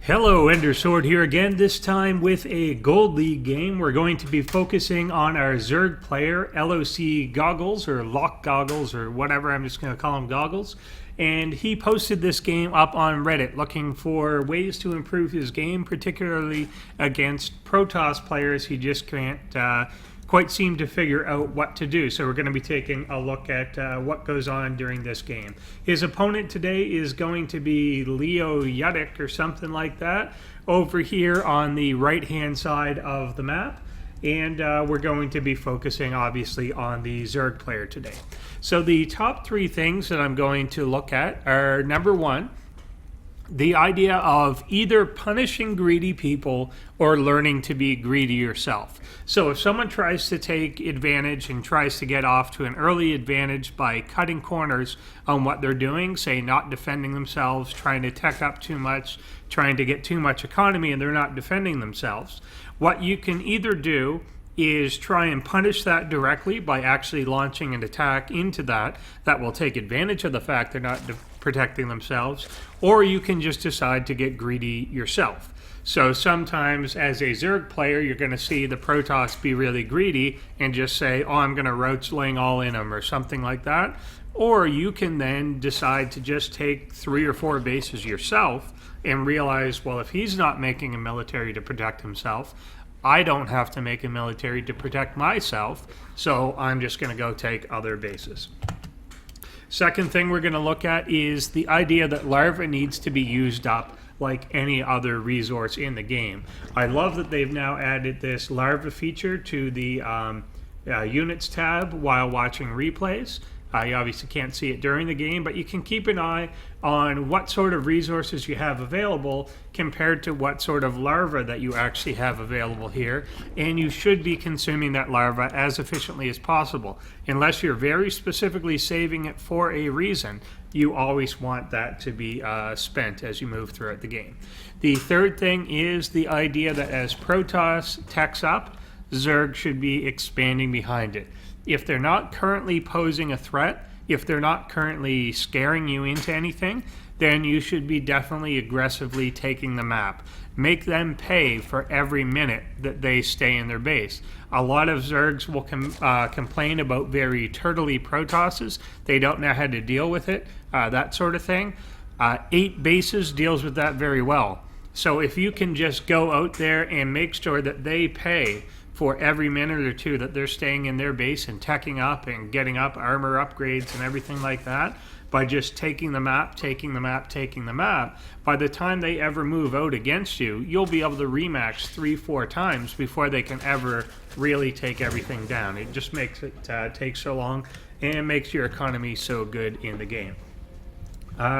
Hello, EnderSword here again, this time with a Gold League game. We're going to be focusing on our Zerg player, LoCgogglez, or LoCgogglez, or whatever, I'm just going to call him Goggles. And he posted this game up on Reddit looking for ways to improve his game, particularly against Protoss players. He just can't quite seem to figure out what to do. So we're going to be taking a look at what goes on during this game. His opponent today is going to be leoyudik or something like that over here on the right hand side of the map. And we're going to be focusing obviously on the Zerg player today. So the top three things that I'm going to look at are, number one, the idea of either punishing greedy people or learning to be greedy yourself. So if someone tries to take advantage and tries to get off to an early advantage by cutting corners on what they're doing, say not defending themselves, trying to tech up too much, trying to get too much economy, and they're not defending themselves, what you can either do is try and punish that directly by actually launching an attack into that will take advantage of the fact they're not protecting themselves, or you can just decide to get greedy yourself. So sometimes as a Zerg player, you're going to see the Protoss be really greedy and just say, oh, I'm going to roach ling all in them or something like that. Or you can then decide to just take 3 or 4 bases yourself and realize, well, if he's not making a military to protect himself, I don't have to make a military to protect myself, so I'm just going to go take other bases. Second thing we're going to look at is the idea that Larvae needs to be used up like any other resource in the game. I love that they've now added this Larvae feature to the Units tab while watching replays. You obviously can't see it during the game, but you can keep an eye on what sort of resources you have available compared to what sort of larva that you actually have available here. And you should be consuming that larva as efficiently as possible. Unless you're very specifically saving it for a reason, you always want that to be spent as you move throughout the game. The third thing is the idea that as Protoss techs up, Zerg should be expanding behind it. If they're not currently posing a threat, if they're not currently scaring you into anything, then you should be definitely aggressively taking the map. Make them pay for every minute that they stay in their base. A lot of Zergs will complain about very turtley Protosses. They don't know how to deal with it, that sort of thing. 8 bases deals with that very well. So if you can just go out there and make sure that they pay for every minute or two that they're staying in their base and teching up and getting up armor upgrades and everything like that, by just taking the map, taking the map, taking the map, by the time they ever move out against you, you'll be able to remax 3-4 times before they can ever really take everything down. It just makes it take so long and makes your economy so good in the game.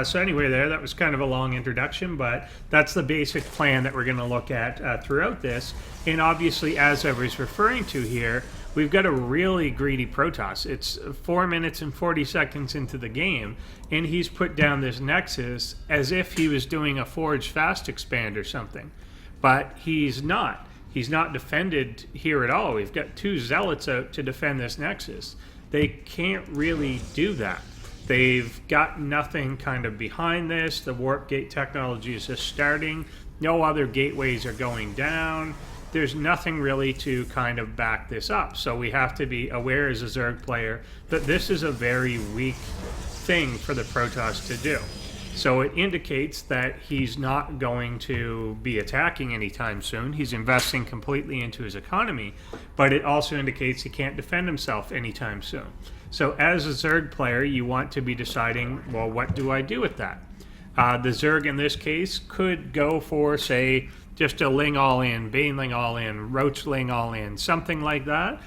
So anyway, that was kind of a long introduction, but that's the basic plan that we're going to look at throughout this. And obviously, as I was referring to here, we've got a really greedy Protoss. It's 4 minutes and 40 seconds into the game, and he's put down this Nexus as if he was doing a Forge Fast Expand or something. But he's not. He's not defended here at all. We've got 2 Zealots out to defend this Nexus. They can't really do that. They've got nothing kind of behind this. The warp gate technology is just starting. No other gateways are going down. There's nothing really to kind of back this up. So we have to be aware as a Zerg player that this is a very weak thing for the Protoss to do. So it indicates that he's not going to be attacking anytime soon. He's investing completely into his economy, but it also indicates he can't defend himself anytime soon. So as a Zerg player, you want to be deciding, well, what do I do with that? The Zerg in this case could go for, say, just a Ling all in, Baneling all in, Roach Ling all in, something like that.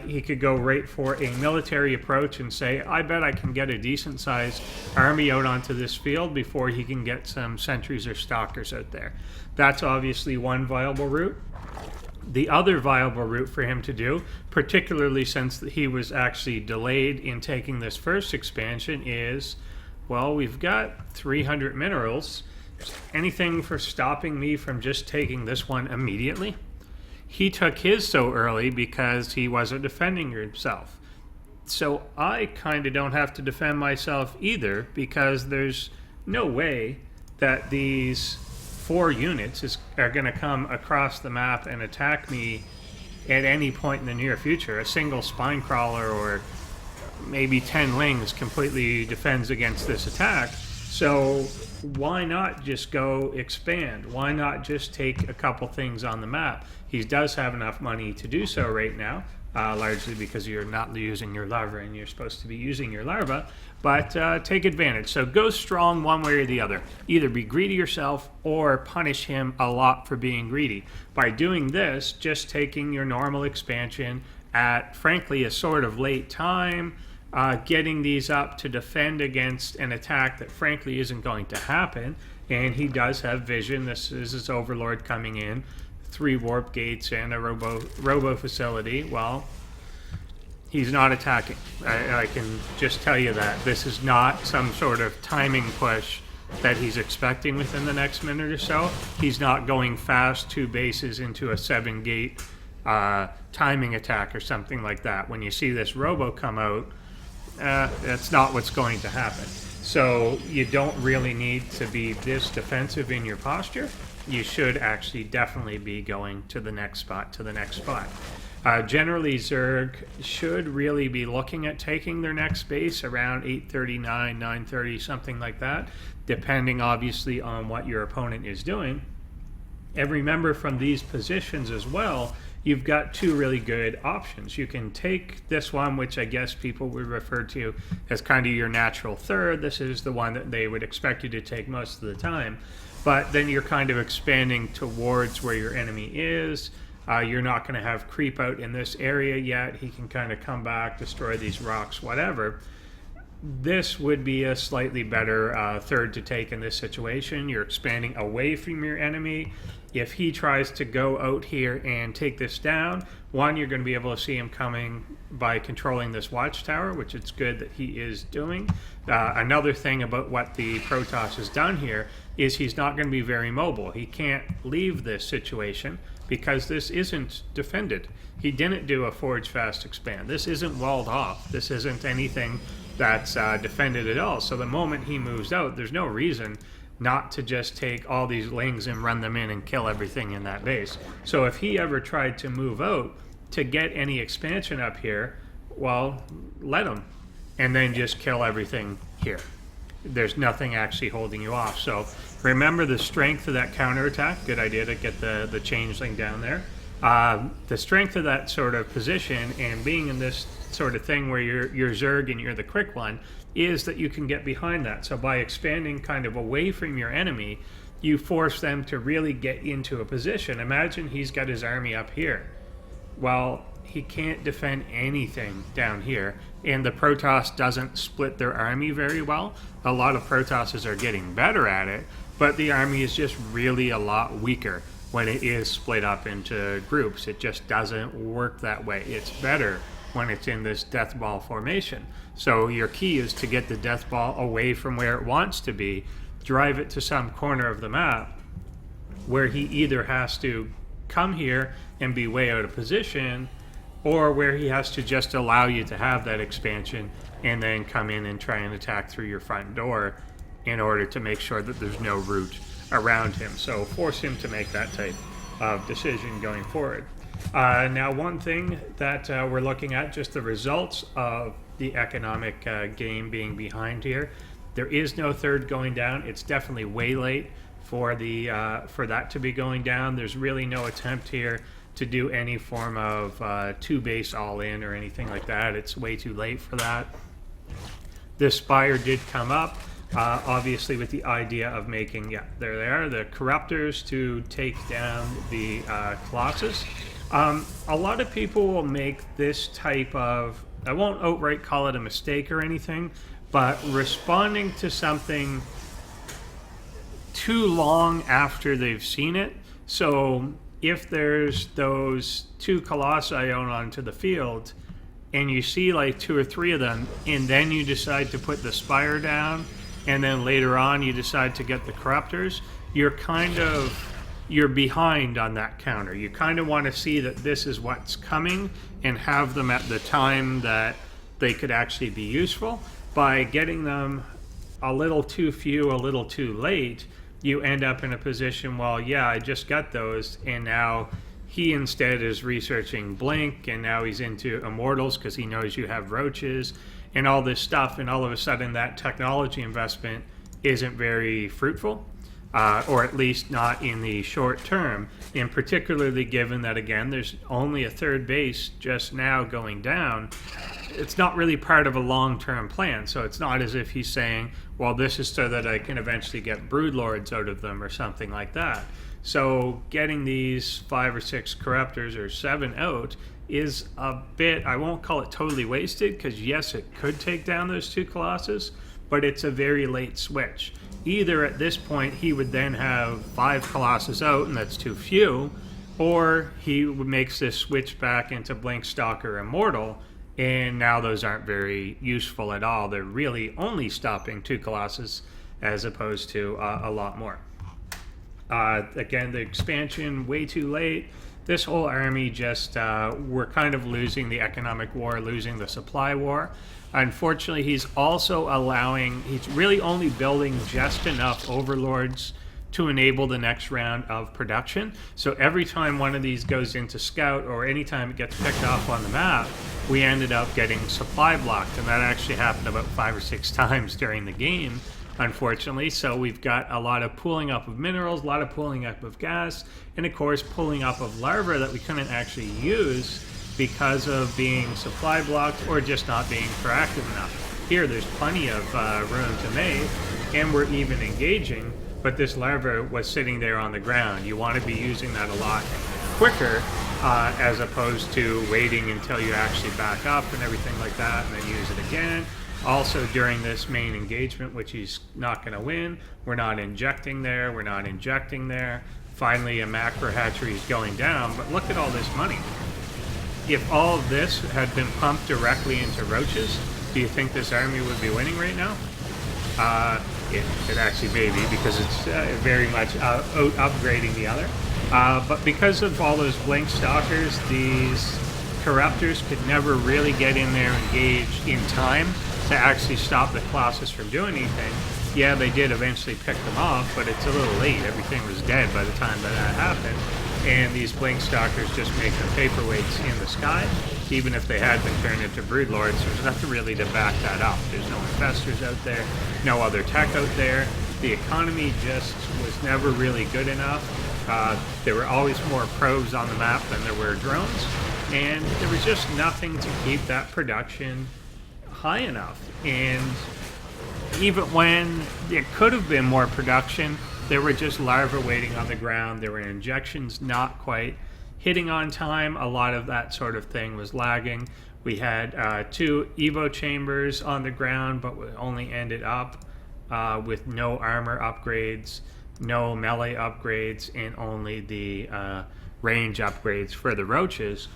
He could go right for a military approach and say, I bet I can get a decent sized army out onto this field before he can get some sentries or stalkers out there. That's obviously one viable route. The other viable route for him to do, particularly since he was actually delayed in taking this first expansion, is, well, we've got 300 minerals. Anything for stopping me from just taking this one immediately? He took his so early because he wasn't defending himself. So I kind of don't have to defend myself either, because there's no way that these 4 units are going to come across the map and attack me at any point in the near future. A single spine crawler or maybe 10 lings completely defends against this attack. So why not just go expand? Why not just take a couple things on the map? He does have enough money to do so right now, largely because you're not using your larva and you're supposed to be using your larva, but take advantage. So go strong one way or the other. Either be greedy yourself or punish him a lot for being greedy. By doing this, just taking your normal expansion at, frankly, a sort of late time, getting these up to defend against an attack that frankly isn't going to happen. And he does have vision. This is his overlord coming in, 3 warp gates and a robo facility. Well, he's not attacking. I can just tell you that. This is not some sort of timing push that he's expecting within the next minute or so. He's not going fast 2 bases into a 7-gate timing attack or something like that. When you see this robo come out, that's not what's going to happen. So you don't really need to be this defensive in your posture. You should actually definitely be going to the next spot, Generally, Zerg should really be looking at taking their next base around 8:39, 9:30, something like that, depending obviously on what your opponent is doing. And remember, from these positions as well, you've got 2 really good options. You can take this one, which I guess people would refer to as kind of your natural third. This is the one that they would expect you to take most of the time. But then you're kind of expanding towards where your enemy is. You're not going to have creep out in this area yet. He can kind of come back, destroy these rocks, whatever. This would be a slightly better third to take in this situation. You're expanding away from your enemy. If he tries to go out here and take this down, one, you're going to be able to see him coming by controlling this watchtower, which it's good that he is doing. Another thing about what the Protoss has done here is he's not going to be very mobile. He can't leave this situation because this isn't defended. He didn't do a forge fast expand. This isn't walled off. This isn't anything that's defended at all. So the moment he moves out, there's no reason not to just take all these lings and run them in and kill everything in that base. So if he ever tried to move out to get any expansion up here, well, let him, and then just kill everything here. There's nothing actually holding you off. So remember the strength of that counterattack. Good idea to get the changeling down there. The strength of that sort of position and being in this sort of thing where you're Zerg and you're the quick one is that you can get behind that. So by expanding kind of away from your enemy, you force them to really get into a position. Imagine he's got his army up here. Well, he can't defend anything down here, and the Protoss doesn't split their army very well. A lot of Protosses are getting better at it, but the army is just really a lot weaker when it is split up into groups. It just doesn't work that way. It's better when it's in this death ball formation. So your key is to get the death ball away from where it wants to be, drive it to some corner of the map where he either has to come here and be way out of position, or where he has to just allow you to have that expansion and then come in and try and attack through your front door in order to make sure that there's no route around him. So force him to make that type of decision going forward. Now, one thing that we're looking at, just the results of the economic game being behind here. There is no third going down. It's definitely way late for that to be going down. There's really no attempt here to do any form of 2-base all-in or anything like that. It's way too late for that. This spire did come up, obviously with the idea of making, yeah, there they are, the corruptors to take down the Colossus. A lot of people will make this type of, I won't outright call it a mistake or anything, but responding to something too long after they've seen it. So if there's those 2 Colossi out onto the field and you see like 2 or 3 of them, and then you decide to put the spire down, and then later on you decide to get the corruptors, you're behind on that counter. You kind of want to see that this is what's coming and have them at the time that they could actually be useful. By getting them a little too few, a little too late, you end up in a position, well, yeah, I just got those, and now he instead is researching Blink, and now he's into Immortals because he knows you have roaches and all this stuff, and all of a sudden that technology investment isn't very fruitful, or at least not in the short term, and particularly given that, again, there's only a third base just now going down. It's not really part of a long-term plan, so it's not as if he's saying, well, this is so that I can eventually get broodlords out of them or something like that. So getting these 5 or 6 corruptors or 7 out is a bit, I won't call it totally wasted, because yes, it could take down those 2 colossus, but it's a very late switch. Either at this point he would then have 5 colossus out, and that's too few, or he makes this switch back into Blink, Stalker, Immortal, and now those aren't very useful at all. They're really only stopping 2 colossus as opposed to a lot more. Again, the expansion way too late. This whole army just, we're kind of losing the economic war, losing the supply war. Unfortunately, he's also he's really only building just enough overlords to enable the next round of production. So every time one of these goes into scout, or anytime it gets picked off on the map, we ended up getting supply blocked, and that actually happened about 5 or 6 times during the game, unfortunately. So we've got a lot of pooling up of minerals, a lot of pooling up of gas, and of course pulling up of larvae that we couldn't actually use because of being supply blocked or just not being proactive enough. Here there's plenty of room to mate, and we're even engaging, but this larva was sitting there on the ground. You want to be using that a lot quicker, as opposed to waiting until you actually back up and everything like that, and then use it again. Also, during this main engagement, which he's not going to win, we're not injecting there, we're not injecting there. Finally, a macro hatchery is going down, but look at all this money. If all of this had been pumped directly into roaches, do you think this army would be winning right now? It actually may be, because it's very much out upgrading the other. But because of all those Blink Stalkers, these Corruptors could never really get in there engaged in time to actually stop the Colossus from doing anything. Yeah, they did eventually pick them off, but it's a little late. Everything was dead by the time that happened. And these Blink Stalkers just make them paperweights in the sky. Even if they had been turned into broodlords, there's nothing really to back that up. There's no infestors out there, no other tech out there. The economy just was never really good enough. There were always more probes on the map than there were drones, and there was just nothing to keep that production high enough. And even when there could have been more production, there were just larvae waiting on the ground. There were injections not quite hitting on time. A lot of that sort of thing was lagging. We had 2 Evo chambers on the ground, but we only ended up with no armor upgrades, no melee upgrades, and only the range upgrades for the roaches.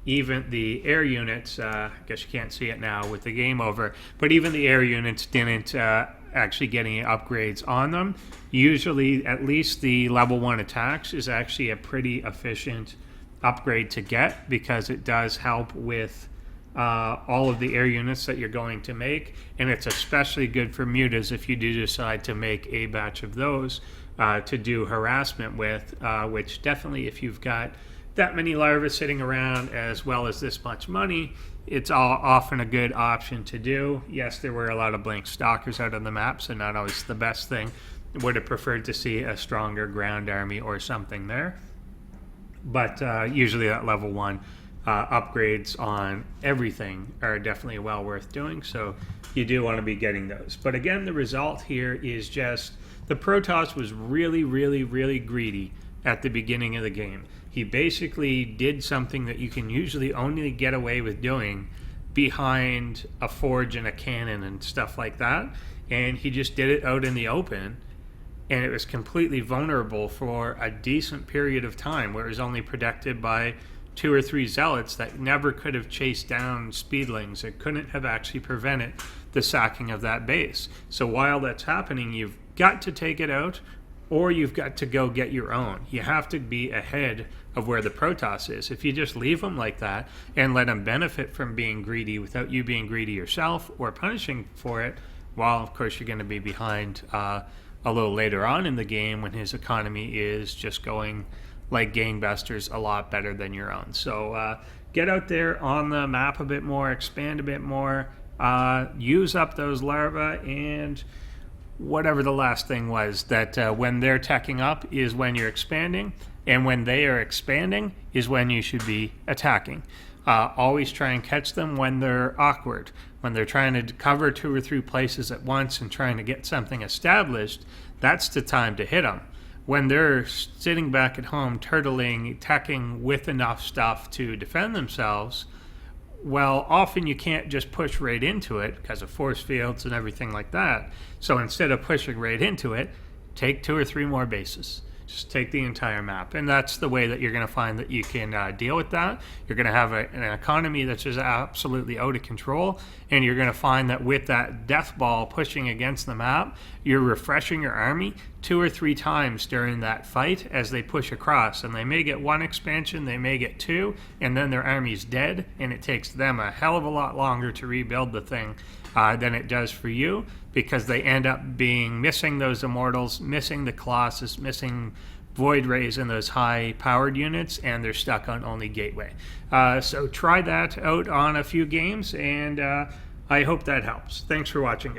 Even the air units, I guess you can't see it now with the game over, but even the air units didn't actually get any upgrades on them. Usually, at least the level 1 attacks is actually a pretty efficient upgrade to get, because it does help with all of the air units that you're going to make, and it's especially good for mutas if you do decide to make a batch of those to do harassment with, which definitely, if you've got that many larvae sitting around as well as this much money, it's often a good option to do. Yes, there were a lot of Blink Stalkers out on the map, so not always the best thing. Would have preferred to see a stronger ground army or something there, but usually that level 1 upgrades on everything are definitely well worth doing, so you do want to be getting those. But again, the result here is just the Protoss was really, really, really greedy at the beginning of the game. He basically did something that you can usually only get away with doing behind a forge and a cannon and stuff like that, and he just did it out in the open, and it was completely vulnerable for a decent period of time, where it was only protected by 2 or 3 zealots that never could have chased down speedlings. It couldn't have actually prevented the sacking of that base. So while that's happening, you've got to take it out, or you've got to go get your own. You have to be ahead of where the Protoss is. If you just leave them like that and let them benefit from being greedy without you being greedy yourself or punishing for it, well, of course, you're going to be behind a little later on in the game when his economy is just going like gangbusters, a lot better than your own. So get out there on the map a bit more, expand a bit more, use up those larvae, and whatever the last thing was, that when they're teching up is when you're expanding, and when they are expanding is when you should be attacking. Always try and catch them when they're awkward, when they're trying to cover 2 or 3 places at once and trying to get something established. That's the time to hit them. When they're sitting back at home turtling, teching with enough stuff to defend themselves, well, often you can't just push right into it because of force fields and everything like that. So instead of pushing right into it, take 2 or 3 more bases. Just take the entire map. And that's the way that you're going to find that you can deal with that. You're going to have an economy that's just absolutely out of control. And you're going to find that with that death ball pushing against the map, you're refreshing your army 2 or 3 times during that fight as they push across. And they may get 1 expansion, they may get 2, and then their army's dead. And it takes them a hell of a lot longer to rebuild the thing than it does for you, because they end up missing those immortals, missing the colossus, missing void rays in those high powered units, and they're stuck on only gateway. So try that out on a few games, and I hope that helps. Thanks for watching, guys.